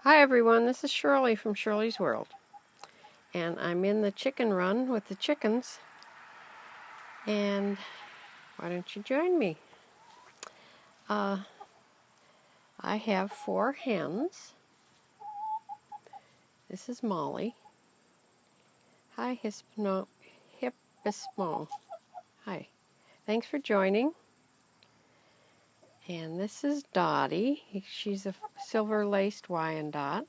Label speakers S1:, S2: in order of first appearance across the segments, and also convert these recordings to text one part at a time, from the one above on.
S1: Hi everyone, this is Shirley from Shirleys World, and I'm in the chicken run with the chickens, and why don't you join me? I have 4 hens. This is Molly. Hi Hippismo. Hi. Thanks for joining. And this is Dottie. She's a silver-laced Wyandotte.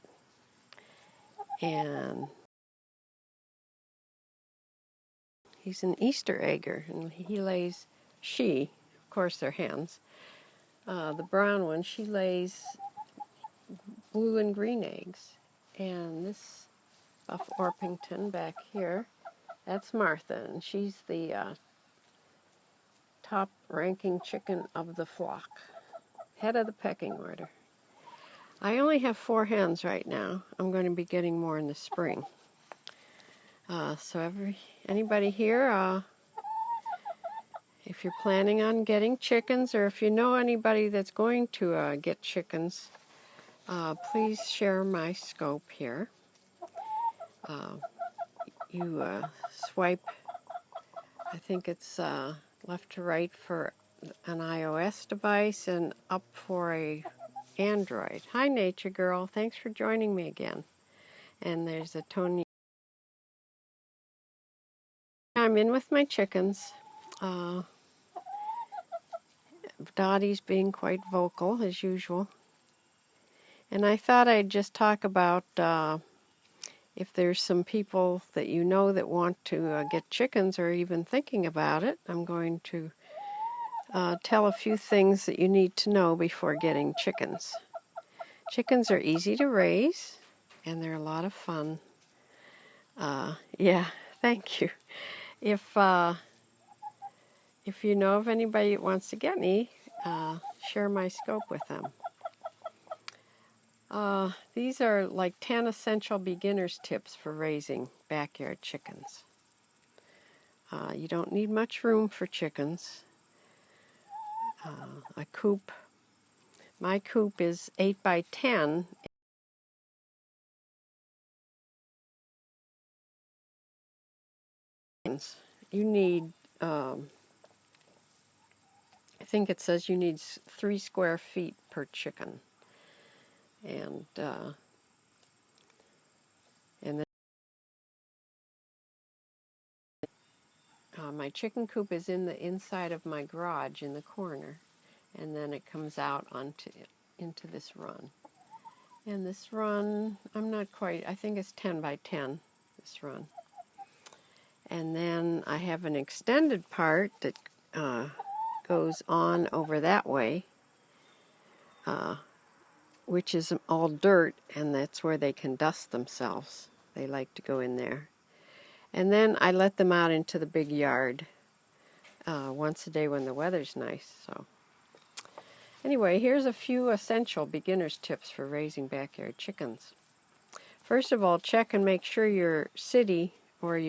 S1: And he's an Easter egger, and he lays, of course they're hens. The brown one, she lays blue and green eggs. And this Buff Orpington back here, that's Martha, and she's the top ranking chicken of the flock, head of the pecking order. I only have 4 hens right now. I'm going to be getting more in the spring. So anybody here, if you're planning on getting chickens, or if you know anybody that's going to get chickens, please share my scope here. You swipe, I think it's left to right for an iOS device and up for a Android. Hi Nature Girl, thanks for joining me again. And there's a Tony. I'm in with my chickens. Dottie's being quite vocal as usual. And I thought I'd just talk about if there's some people that you know that want to get chickens or even thinking about it. I'm going to tell a few things that you need to know before getting chickens. Chickens are easy to raise, and they're a lot of fun. Yeah, thank you. If you know of anybody that wants to get me, share my scope with them. These are like 10 essential beginner's tips for raising backyard chickens. You don't need much room for chickens. A coop, my coop is 8 by 10. You need, I think it says you need 3 square feet per chicken. And my chicken coop is in the inside of my garage in the corner, and then it comes out into this run. And this run, I'm not quite, I think it's 10 by 10, this run. And then I have an extended part that goes on over that way, which is all dirt, and that's where they can dust themselves. They like to go in there. And then I let them out into the big yard once a day when the weather's nice. So anyway, here's a few essential beginner's tips for raising backyard chickens. First of all, check and make sure your city or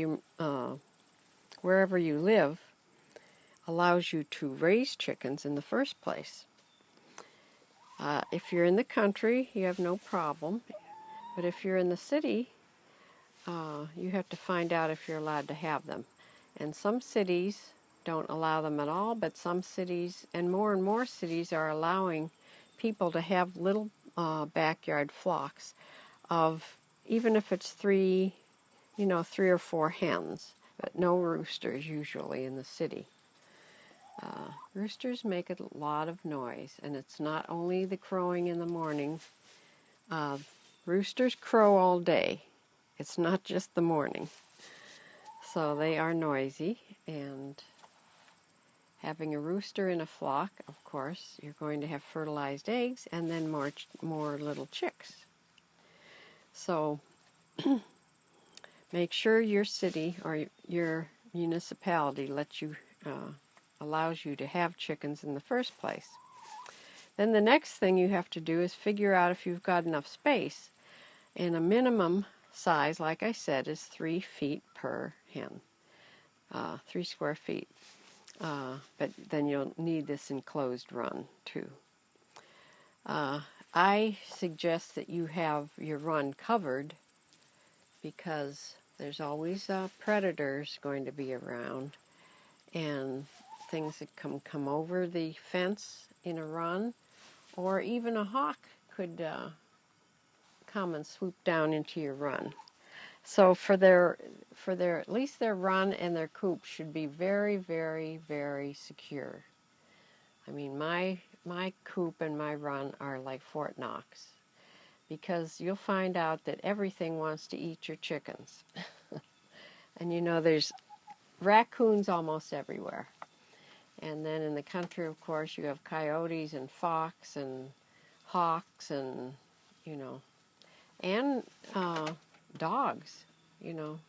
S1: wherever you live allows you to raise chickens in the first place. If you're in the country, you have no problem. But if you're in the city, you have to find out if you're allowed to have them. And some cities don't allow them at all, but some cities, and more cities, are allowing people to have little backyard flocks of, even if it's 3 or 4 hens, but no roosters usually in the city. Roosters make a lot of noise, and it's not only the crowing in the morning. Roosters crow all day. It's not just the morning. So they are noisy, and having a rooster in a flock, of course, you're going to have fertilized eggs and then more little chicks. So make sure your city or your municipality allows you to have chickens in the first place. Then the next thing you have to do is figure out if you've got enough space. And a minimum size, like I said, is 3 feet per hen, 3 square feet. But then you'll need this enclosed run too. I suggest that you have your run covered because there's always predators going to be around, and things that come over the fence in a run, or even a hawk could come and swoop down into your run. So for their at least their run and their coop should be very, very, very secure. I mean, my coop and my run are like Fort Knox, because you'll find out that everything wants to eat your chickens. And you know, there's raccoons almost everywhere. And then in the country, of course, you have coyotes and fox and hawks and, you know, and dogs, you know.